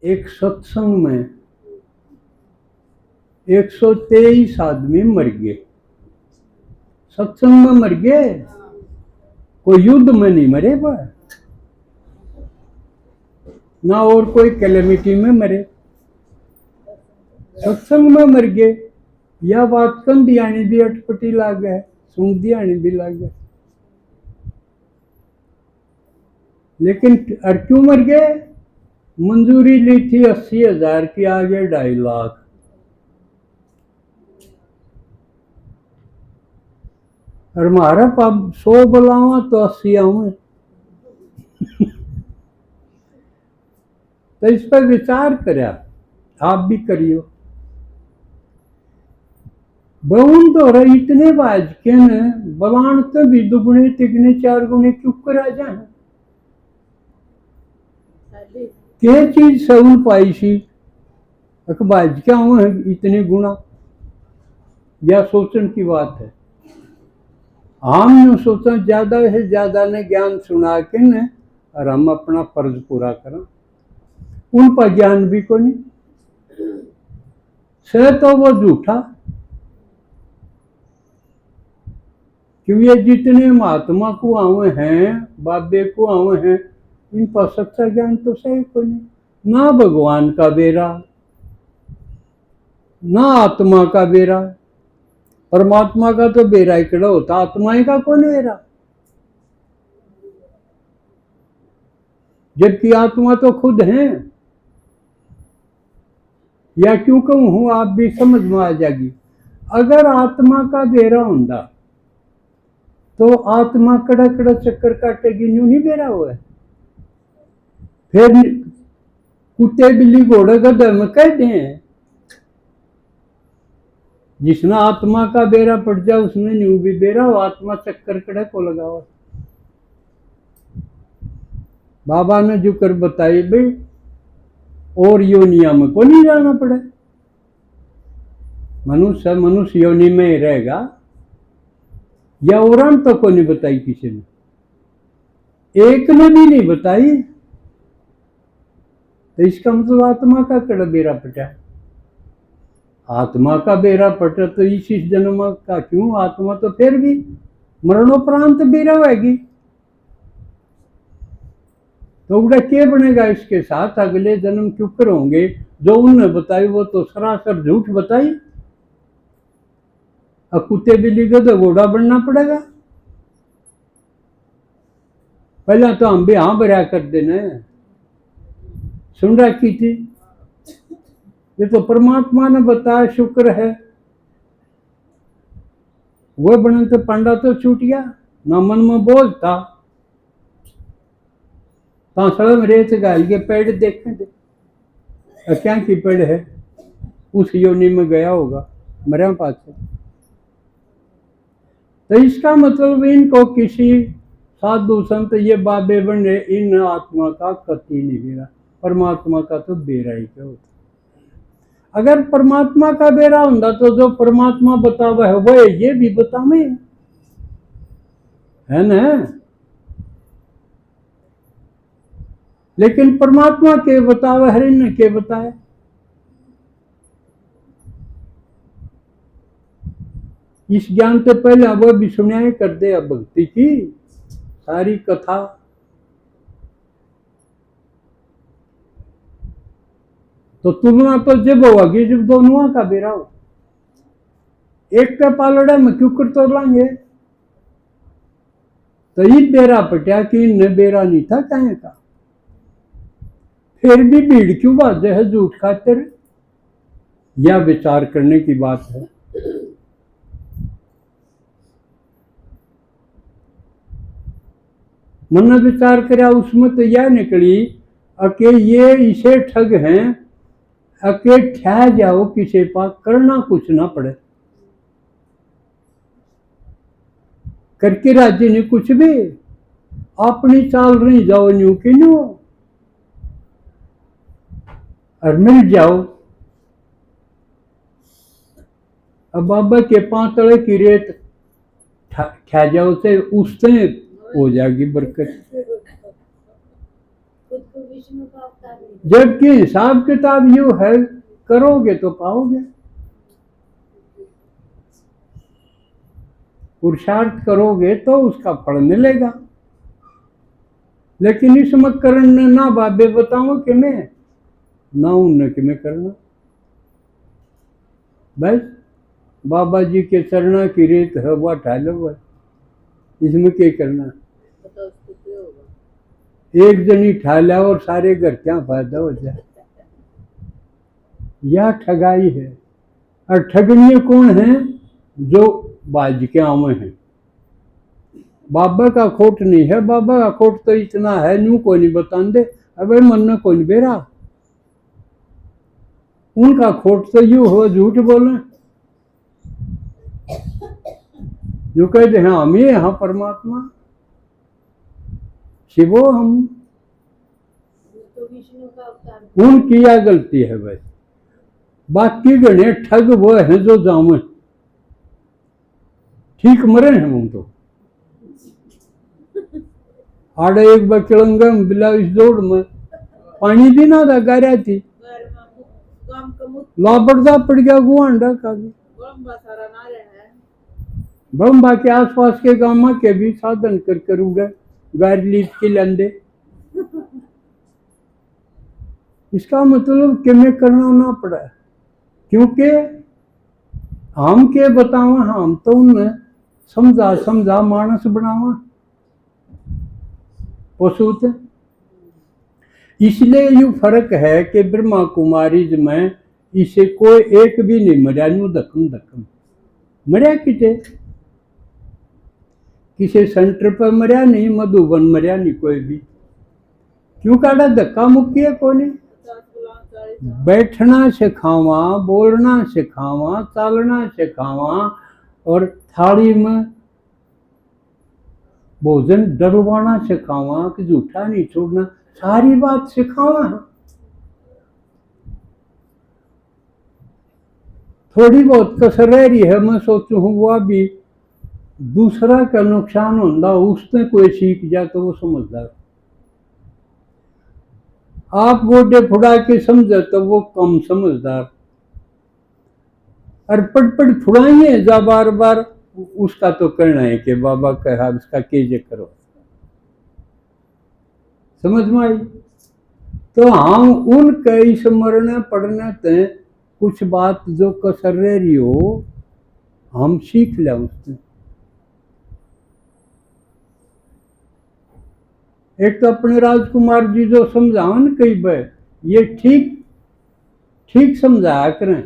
एक सत्संग में 123 आदमी मर गए। सत्संग में मर गए, कोई युद्ध में नहीं मरे पर ना और कोई कैलेमिटी में मरे, सत्संग में मर गए। यह बात कम दियानी भी अटपटी लाग है, सुन दियानी भी लाग है। लेकिन और क्यों मर गए? मंजूरी ली थी 80,000 की, आगे 2.5 लाख। और हमारा पाप 100 बुलावा तो 80 आऊं। तो इस पर विचार करा, आप भी करियो। बहुन तो रही इतने बाज के न बलान तो भी दुगुने तिगने 4 गुने क्यों करा जाए? क्या चीज सऊल पाई सी अखबाज क्या हुए इतने गुना? यह सोचने की बात है। हम यूं सोचा ज्यादा से ज्यादा ने ज्ञान सुना के न और हम अपना फर्ज पूरा करें, उन पर ज्ञान भी को नहीं से तो वो झूठा। क्यों ये जितने महात्मा को आवे हैं, बाबे को आवे हैं, इन पर सच्चा ज्ञान तो सही को नहीं। ना भगवान का बेरा, ना आत्मा का बेरा। परमात्मा का तो बेरा ही कड़ा होता, आत्मा ही का कौन बेरा? जबकि आत्मा तो खुद है। या क्यों कहूं, आप भी समझ में आ जाएगी। अगर आत्मा का बेरा होता तो आत्मा कड़ा कड़ा चक्कर काटेगी, न्यू नहीं बेरा हुआ है। फिर कुत्ते बिल्ली घोड़े गधे में कह दें, जिसने आत्मा का बेरा पड़ जाए उसने न्यू भी बेरा हो, आत्मा चक्कर कड़ा को लगा हुआ। बाबा ने जो कर बताई भाई, और योनिया में को नहीं जाना पड़े, मनुष्य मनुष्य योनि में ही रहेगा। या और तो को नहीं बताई किसी ने, एक ने भी नहीं बताई। तो इसका मतलब आत्मा का कड़ा बेरा पटा। आत्मा का बेरा पटा तो इस जन्म का क्यों, आत्मा तो फिर भी मरणोपरांत बेरा होगी। तो उड़ा क्या बनेगा इसके साथ? अगले जन्म क्यों करोगे? जो उन्होंने बताई वो तो सरासर झूठ बताई। अब कुत्ते बिल्ली गधे घोड़ा बनना पड़ेगा। पहला तो हम भी हाँ भरा कर देना, सुन रखी थी। ये तो परमात्मा ने बताया, शुक्र है। वो बने तो पंडा तो छूट गया ना, मन में बोझ था। तांसड़ा में रेत गाल के पेड़ देखे थे, क्या की पेड़ है, उस योनि में गया होगा मरा पास से। तो इसका मतलब इनको किसी साधु संत ये बाबे बने, इन आत्मा का कति नहीं बेरा, परमात्मा का तो बेरा ही क्या होता। अगर परमात्मा का बेरा होता तो जो परमात्मा बतावा है वो ये भी बतावे, है ना? लेकिन परमात्मा के बतावा हरि ने के बताया। इस ज्ञान से पहले वो भी सुनाया कर दे भक्ति की सारी कथा। तो तुलना तो जब होगी जब दोनों का बेरा हो। एक का पालड़ा में क्यों कर तो लाएंगे? तो ये बेरा पटिया कि न बेरा नहीं था कहीं का, फिर भी भीड़ क्यों बाजे है झूठ खातिर? यह विचार करने की बात है। मन विचार करा उसमें तो यह निकली अके ये इसे ठग हैं, अके ठह जाओ किसे पास, करना कुछ ना पड़े, करके राज्य ने कुछ भी अपनी चाल रही जाओ न्यू की न्यू और मिल जाओ। अब बाबा के पांतड़े की रेत खा जाओ से उससे हो जाएगी बरकत। खुद को विष्णु का अवतार नहीं। जबकि हिसाब किताब यूं है, करोगे तो पाओगे, पुरुषार्थ करोगे तो उसका फल मिलेगा। लेकिन इस मकरण ने ना बाबे बताओ कि मैं ना उन्हें कि मैं करना, बस बाबा जी के चरणा की रेत है वह ठालो हुआ, इसमें क्या करना। बताओ उसको क्या होगा। एक जनी ठाला और सारे घर क्या फायदा हो जाए। यह ठगाई है। और ठगनिए कौन है? जो बाज के आवे हैं। बाबा का खोट नहीं है, बाबा का खोट तो इतना है न्यू को नहीं बता दे, अब मन में कौन बेरा। उनका खोट तो यू हो झूठ बोले, जो कहते हैं हम ही हाँ परमात्मा शिवो हम, तो विष्णु का अवतार। उनकी यह गलती है भाई। बाकी गणे ठग वो है जो जावे, ठीक मरे हैं हम तो। आड़े एक बार किलंगा बिला इस दौड़ में पानी भी ना था, गारा थी लापड़दा पड़ गया गुआंडा का भी। बम्बा के आसपास के गांव के भी साधन कर उड़े गाड़ी लीप के लंदे। इसका मतलब कि मैं करना ना पड़ा, क्योंकि हम के बतावा, हम तो उन्हें समझा समझा मानस बनावा पशु थे। इसलिए यू फर्क है कि ब्रह्मा कुमारी में इसे कोई एक भी नहीं मरिया, न्यू धक्कम धक्कम मरिया किटे, किसी सेंटर पर मरिया नहीं, मधुबन मरिया नहीं कोई भी। क्यों काटा धक्का मुक्की है कोई नहीं। बैठना सिखावा, बोलना सिखावा, चालना सिखावा, और थाली में भोजन डरवाना सिखावा कि झूठा नहीं छोड़ना, सारी बात सिखावा। थोड़ी बहुत कसर रह रही है, मैं सोचू हूँ वह भी दूसरा का नुकसान होता, उसने कोई सीख जा तो वो समझदार। आप गोडे फुड़ा के समझे तो वो कम समझदार, और पट फुड़ाइए जा बार बार, उसका तो कहना है कि बाबा कहा उसका केजे करो। समझ में आई? तो हम उनके स्मरण पढ़ने ते कुछ बात जो कसर रह रही हो हम सीख लें उससे। एक तो अपने राजकुमार जी जो समझाओ न कई बार, ये ठीक ठीक समझाया करें,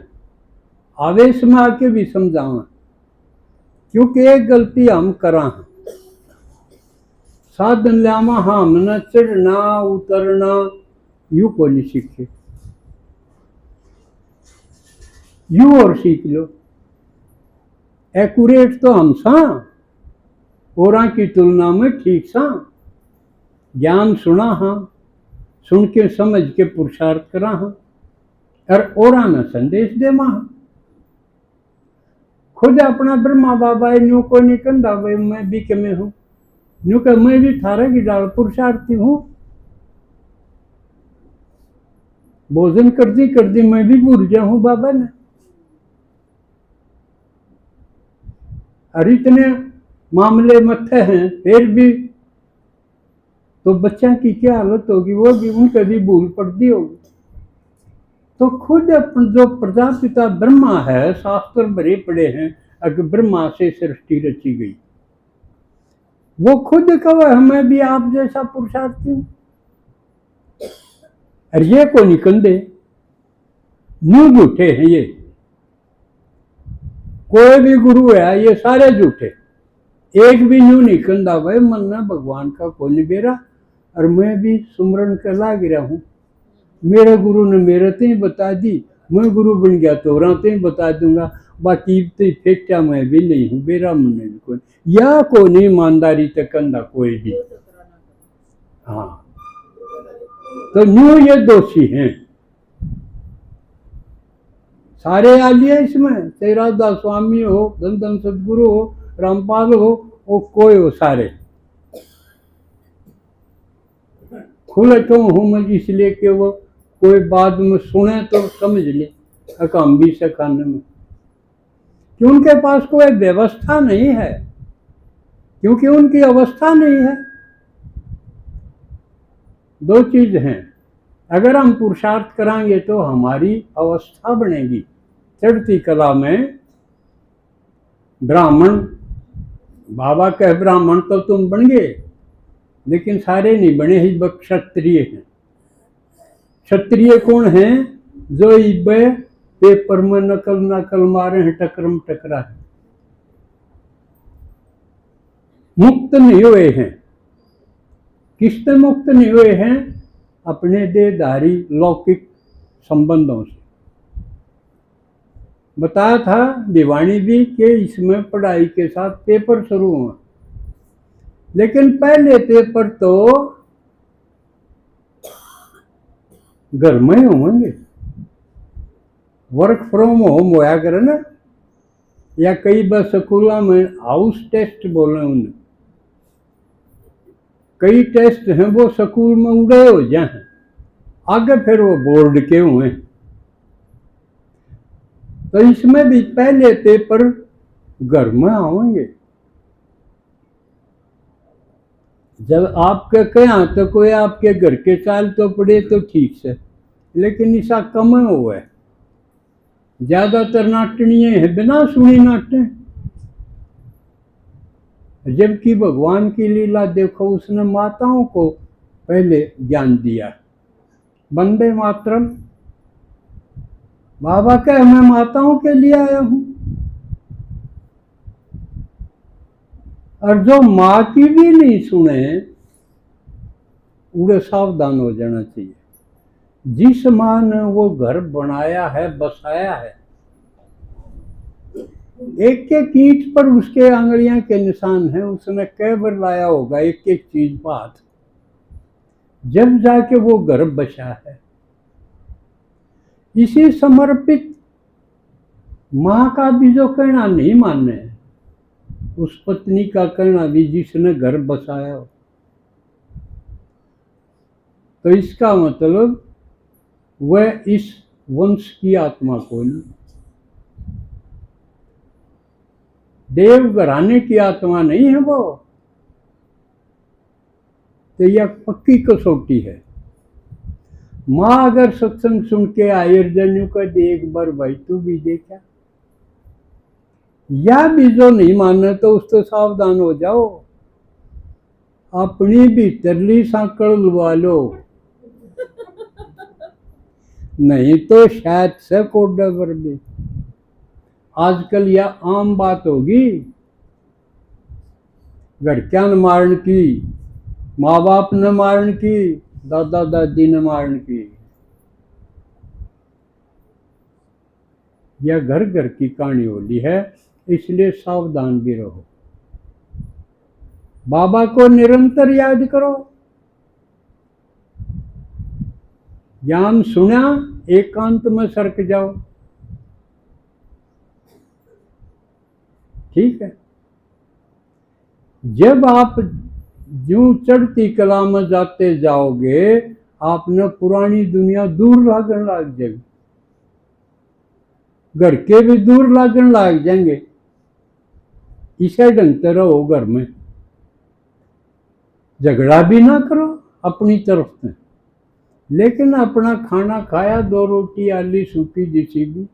आवेश में आके भी समझाओ, क्योंकि एक गलती हम करा, साधन लामा हम न चढ़ना उतरना यू को नहीं सीखे, यू और सीख लो। एक्यूरेट तो हम सा और की तुलना में ठीक सा, ज्ञान सुना हाँ, सुन के समझ के पुरुषार्थ करा हाँ, और में संदेश दे हाँ। खुद अपना ब्रह्मा बाबा न्यू को नहीं कंधा भाई मैं भी के में हूँ, न्यू कह मैं भी थारा की डाल पुरुषार्थी हूँ। भोजन कर दी मैं भी भूल जाऊँ बाबा ने। और इतने मामले मत्थे हैं फिर भी तो बच्चा की क्या हालत होगी, वो भी उनके भी भूल पड़ती होगी। तो खुद जो प्रजापिता ब्रह्मा है, शास्त्र भरे पड़े हैं, अगर ब्रह्मा से सृष्टि रची गई, वो खुद कहो हमें भी आप जैसा पुरुषार्थी हूं। और ये को नहीं कंधे न्यू झूठे हैं, ये कोई भी गुरु है ये सारे झूठे, एक भी न्यू नहीं कंधा भाई मन में भगवान का कोई नहीं बेरा। और मैं भी सुमरन कर लाग रहा हूँ, मेरे गुरु ने मेरे ते ही बता दी, मैं गुरु बन गया तो राते ही बता दूंगा, बाकी तो फेंटा मैं भी नहीं हूँ, बेरा मन भी कोई या को नहीं ईमानदारी तक कंधा कोई भी। हाँ तो न्यू ये दोषी हैं सारे आलिया इसमें, चाहे राधा स्वामी हो, धन धन सदगुरु हो, रामपाल हो, वो कोई हो, सारे खुलटो हूँ मैं इसलिए कि वो कोई बाद में सुने तो समझ ले हम भी से खाने में, कि उनके पास कोई व्यवस्था नहीं है, क्योंकि उनकी अवस्था नहीं है। दो चीज हैं, अगर हम पुरुषार्थ कराएंगे तो हमारी अवस्था बनेगी। चढ़ती कला में ब्राह्मण, बाबा कहे ब्राह्मण तो तुम बन गए, लेकिन सारे नहीं बने ही, क्षत्रिय हैं। क्षत्रिय कौन हैं? जो इब्बे पेपर में नकल नकल मारे हैं, टकरम टकरा है, मुक्त नहीं हुए हैं। किससे मुक्त नहीं हुए हैं? अपने देहधारी लौकिक संबंधों से। बताया था दिवाणी भी कि इसमें पढ़ाई के साथ पेपर शुरू हुआ, लेकिन पहले पेपर तो घर में होंगे, वर्क फ्रॉम होम होया करे ना, या कई बार स्कूलों में हाउस टेस्ट बोले उन्हें। कई टेस्ट हैं वो स्कूल में उड़े हो जाए, आगे फिर वो बोर्ड के हुए। तो इसमें भी पहले पेपर घर में आएंगे। जब आपके कहा तो कोई आपके घर के चाल तो पड़े तो ठीक से, लेकिन ऐसा कम हुआ है। ज्यादातर नाटनीय है, बिना सुनी नाटे। जबकि भगवान की लीला देखो, उसने माताओं को पहले ज्ञान दिया। वंदे मातरम, बाबा कहे मैं माताओं के लिए आया हूं। और जो माँ की भी नहीं सुने, उड़े सावधान हो जाना चाहिए। जिस माँ ने वो घर बनाया है, बसाया है, एक एक ईंट पर उसके आंगलियां के निशान हैं। उसने कई बार लाया होगा एक एक चीज बात, जब जाके वो घर बचा है। इसी समर्पित माँ का भी जो कहना नहीं माने, उस पत्नी का कहना भी जिसने घर बसाया हो, तो इसका मतलब वह इस वंश की आत्मा को नहीं, देव घराने की आत्मा नहीं है वो। तो यह पक्की कसौटी है। माँ अगर सत्संग सुन के आयुर्जन्यू का दे एक बार भाई तू भी देखा, या भी जो नहीं माने तो उससे सावधान हो जाओ। अपनी भीतरली सांकड़ लुआ लो, नहीं तो शायद से कोडा पर भी। आजकल यह आम बात होगी, घड़कियां न मारन की, माँ बाप ने मारन की, दादा दादी ने मारन की। यह घर घर की कहानी होली है, इसलिए सावधान भी रहो। बाबा को निरंतर याद करो। ज्ञान सुना, एकांत में सरक जाओ, ठीक है। जब आप यूं चढ़ती कला में जाते जाओगे, आपने पुरानी दुनिया दूर लागने लग जाएगी, घर के भी दूर लागने लग जाएंगे। इसे ढंगते रहो, घर में झगड़ा भी ना करो अपनी तरफ से, लेकिन अपना खाना खाया, दो रोटी आली सूखी जिसी भी।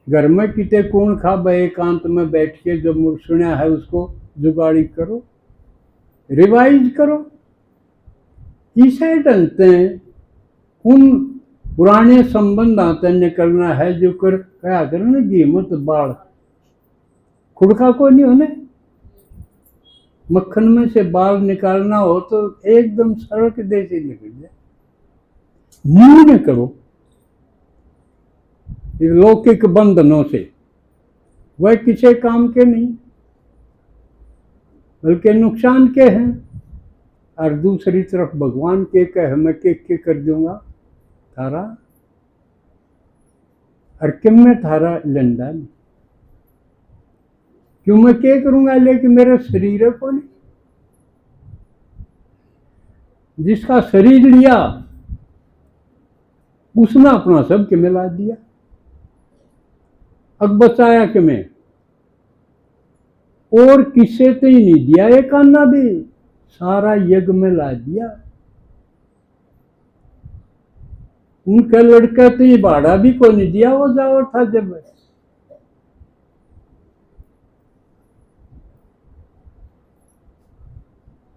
घर में किते कौन खा, एकांत में बैठ के जो सुना है उसको जुगाड़ी करो, रिवाइज करो। इसे ढंगते उन पुराने संबंध आते निकलना है, जो कर क्या करना कीमत बाढ़ खुड़का को नहीं होने। मक्खन में से बाल निकालना हो तो एकदम सड़क जैसे निकल जाए। मुंह न करो लौकिक बंधनों से, वह किसी काम के नहीं, बल्कि नुकसान के हैं। और दूसरी तरफ भगवान के कह मैं के कर दूंगा थारा, और किम में थारा लंडा नहीं, क्यों मैं क्या करूंगा, लेकिन मेरा शरीर है को नहीं। जिसका शरीर लिया उसने अपना सब किमें ला दिया। अब बचाया किमें? और किसे तो ही नहीं दिया, एक आना भी सारा यज्ञ में ला दिया। उनके लड़के तो ये भाड़ा भी को नहीं दिया, वो जाओ था जब।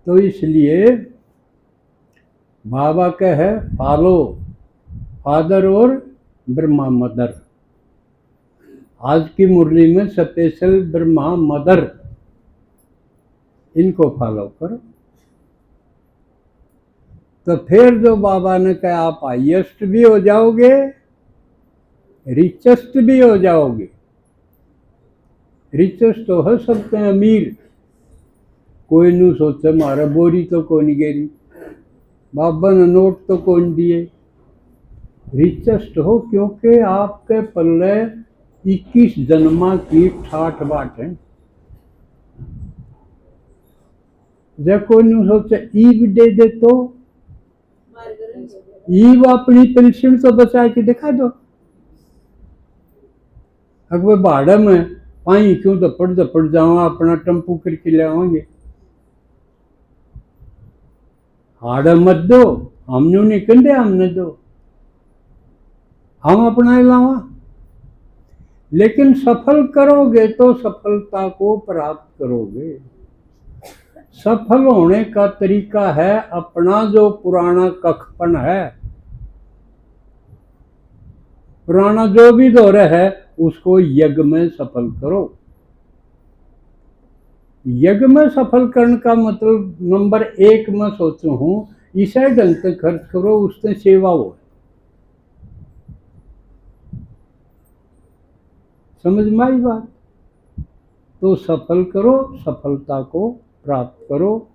तो इसलिए बाबा का है फॉलो फादर और ब्रह्मा मदर। आज की मुरली में स्पेशल ब्रह्मा मदर, इनको फॉलो करो। तो फिर जो बाबा ने कहा आप हाईएस्ट भी हो जाओगे, रिचेस्ट भी हो जाओगे। रिचेस्ट तो है सबसे अमीर, कोई नहीं सोचे मारा बोरी तो कौन गेरी, बाबा ने नोट तो कौन दिए। रिचेस्ट हो क्योंकि आपके पल्ले 21 जन्मा की ठाठ बाट है। जब कोई नहीं सोचे ईव दे दे तो ईव अपनी पेंशन तो बचा के दिखा दो। अगर भाड़ा में पाई क्यों दपड़ जाओ, अपना टेम्पू करके ले आवेंगे। हाड़ा मत दो, हमने नहीं कंधे हमने दो, हम अपना लावा। लेकिन सफल करोगे तो सफलता को प्राप्त करोगे। सफल होने का तरीका है अपना जो पुराना कखपन है, पुराना जो भी दौर है उसको यज्ञ में सफल करो। यज्ञ में सफल करने का मतलब नंबर 1 में सोचू हूं, इसे ढंग से खर्च करो, उससे सेवा हो। समझ में आई बात? तो सफल करो, सफलता को प्राप्त करो।